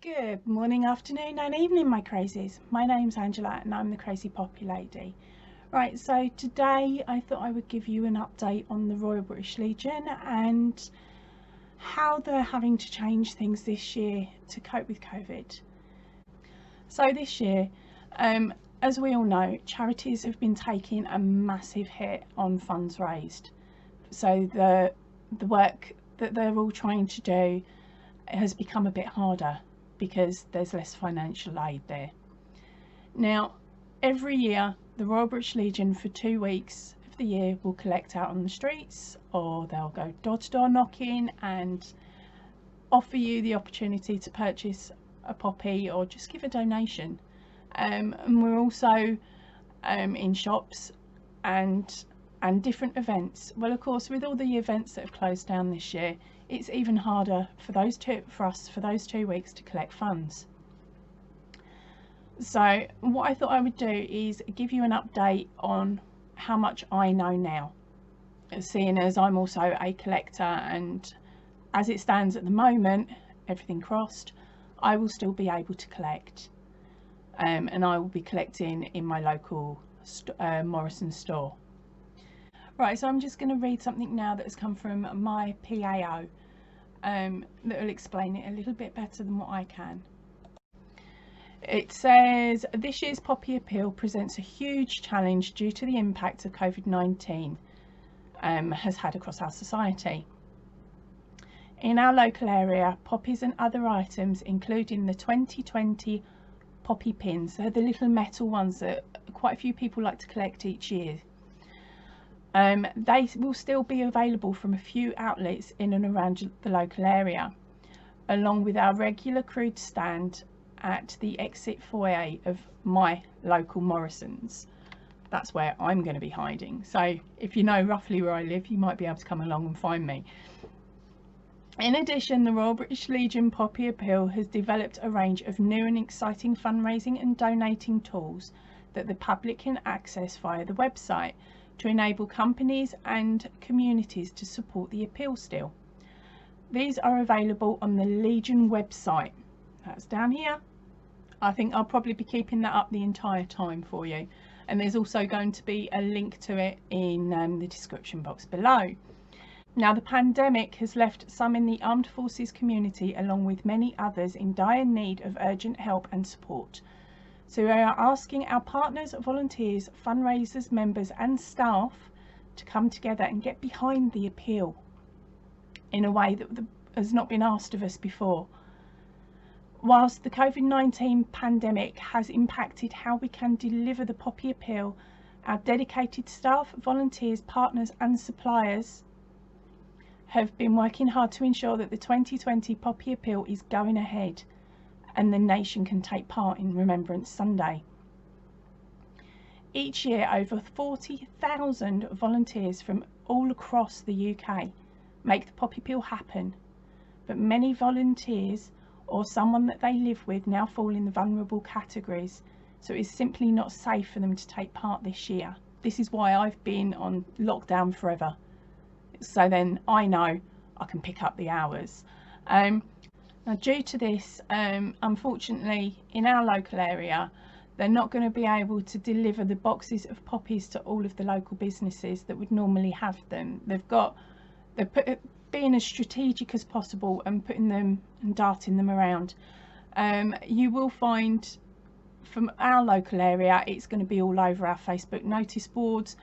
Good morning, afternoon and evening, my crazies. My name's Angela and I'm the Crazy Poppy Lady. Right, so today I thought I would give you an update on the Royal British Legion and how they're having to change things this year to cope with COVID. So this year, as we all know, charities have been taking a massive hit on funds raised. So the work that they're all trying to do has become a bit harder because there's less financial aid there. Now, every year the Royal British Legion for 2 weeks of the year will collect out on the streets, or they'll go door to door knocking and offer you the opportunity to purchase a poppy or just give a donation. And we're also in shops and different events. Well, of course, with all the events that have closed down this year, it's even harder for us for those 2 weeks to collect funds. So what I thought I would do is give you an update on how much I know now, seeing as I'm also a collector, and as it stands at the moment, everything crossed, I will still be able to collect, and I will be collecting in my local Morrison store. Right, so I'm just going to read something now that has come from my PAO that will explain it a little bit better than what I can. It says, this year's Poppy Appeal presents a huge challenge due to the impact of COVID-19 has had across our society. In our local area, poppies and other items, including the 2020 poppy pins, they're the little metal ones that quite a few people like to collect each year. They will still be available from a few outlets in and around the local area, along with our regular crude stand at the exit foyer of my local Morrison's. That's where I'm going to be hiding, so if you know roughly where I live, you might be able to come along and find me. In addition, the Royal British Legion Poppy Appeal has developed a range of new and exciting fundraising and donating tools that the public can access via the website, to enable companies and communities to support the appeal still. These are available on the Legion website. That's down here. I think I'll probably be keeping that up the entire time for you. And there's also going to be a link to it in the description box below. Now, the pandemic has left some in the armed forces community, along with many others, in dire need of urgent help and support. So we are asking our partners, volunteers, fundraisers, members and staff to come together and get behind the appeal in a way that has not been asked of us before. Whilst the COVID-19 pandemic has impacted how we can deliver the Poppy Appeal, our dedicated staff, volunteers, partners and suppliers have been working hard to ensure that the 2020 Poppy Appeal is going ahead and the nation can take part in Remembrance Sunday. Each year, over 40,000 volunteers from all across the UK make the Poppy Appeal happen, but many volunteers or someone that they live with now fall in the vulnerable categories, so it's simply not safe for them to take part this year. This is why I've been on lockdown forever, so then I know I can pick up the hours. Now, due to this, unfortunately, in our local area, they're not going to be able to deliver the boxes of poppies to all of the local businesses that would normally have them. They're being as strategic as possible and putting them and darting them around. You will find from our local area, it's going to be all over our Facebook notice boards,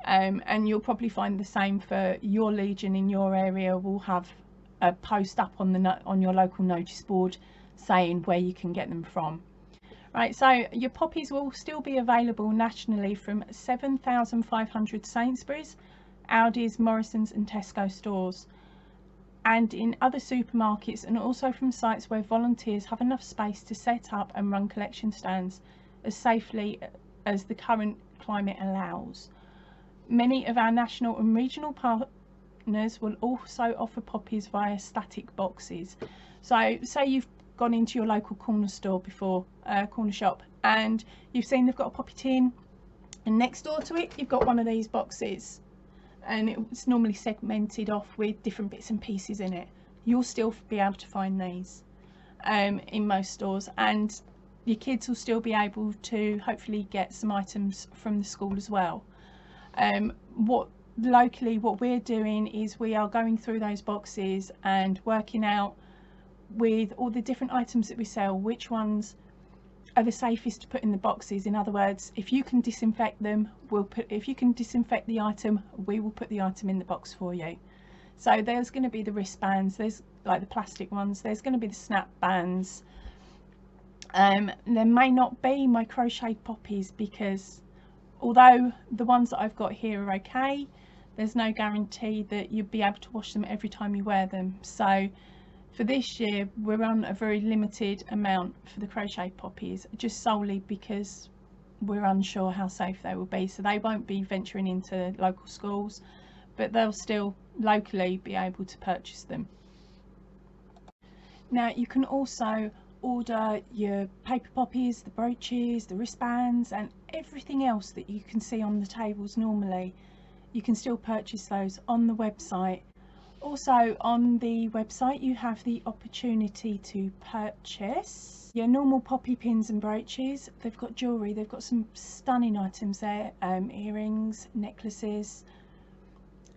and you'll probably find the same for your Legion in your area. Will have a post up on your local notice board saying where you can get them from. Right, so your poppies will still be available nationally from 7,500 Sainsbury's, Aldi's, Morrison's and Tesco stores, and in other supermarkets, and also from sites where volunteers have enough space to set up and run collection stands as safely as the current climate allows. Many of our national and regional partners will also offer poppies via static boxes. So say you've gone into your local corner store before, corner shop, and you've seen they've got a poppy tin, and next door to it you've got one of these boxes, and it's normally segmented off with different bits and pieces in it. You'll still be able to find these. in most stores, and your kids will still be able to hopefully get some items from the school as well. What we're doing is we are going through those boxes and working out with all the different items that we sell which ones are the safest to put in the boxes. In other words, if you can disinfect them, if you can disinfect the item, we will put the item in the box for you. So there's going to be the wristbands, there's like the plastic ones, there's going to be the snap bands. There may not be my crocheted poppies, because although the ones that I've got here are okay, there's no guarantee that you'll be able to wash them every time you wear them. So for this year we're on a very limited amount for the crocheted poppies, just solely because we're unsure how safe they will be. So they won't be venturing into local schools, but they'll still locally be able to purchase them. Now you can also order your paper poppies, the brooches, the wristbands and everything else that you can see on the tables normally. You can still purchase those on the website. Also on the website you have the opportunity to purchase your normal poppy pins and brooches. They've got jewellery, they've got some stunning items there, earrings, necklaces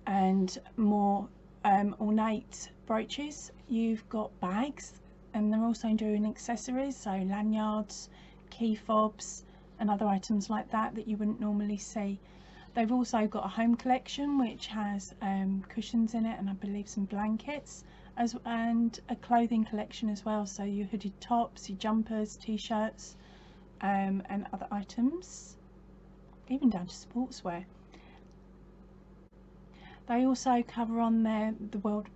and more ornate brooches. You've got bags, and they're also doing accessories, so lanyards, key fobs and other items like that that you wouldn't normally see. They've also got a home collection which has cushions in it, and I believe some blankets, and a clothing collection as well, so your hooded tops, your jumpers, t-shirts and other items, even down to sportswear. They also cover on there the World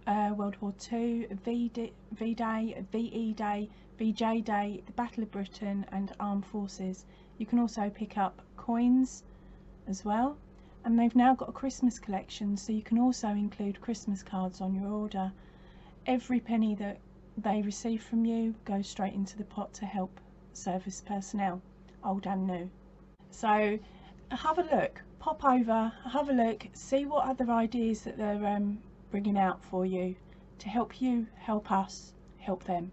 War II, V-Day, VE Day, VJ Day, the Battle of Britain and Armed Forces. You can also pick up coins as well, and they've now got a Christmas collection, so you can also include Christmas cards on your order. Every penny that they receive from you goes straight into the pot to help service personnel, old and new. So have a look, pop over, have a look, see what other ideas that they're bringing out for you to help you, help us, help them.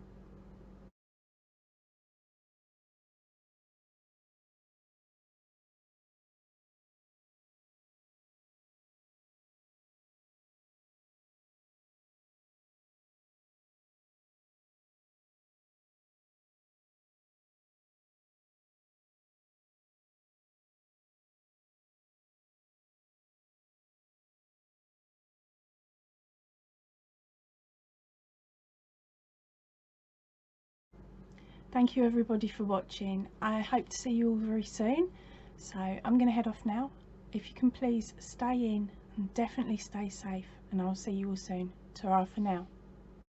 Thank you everybody for watching. I hope to see you all very soon. So I'm going to head off now. If you can please stay in and definitely stay safe, and I'll see you all soon. Ta-ra for now.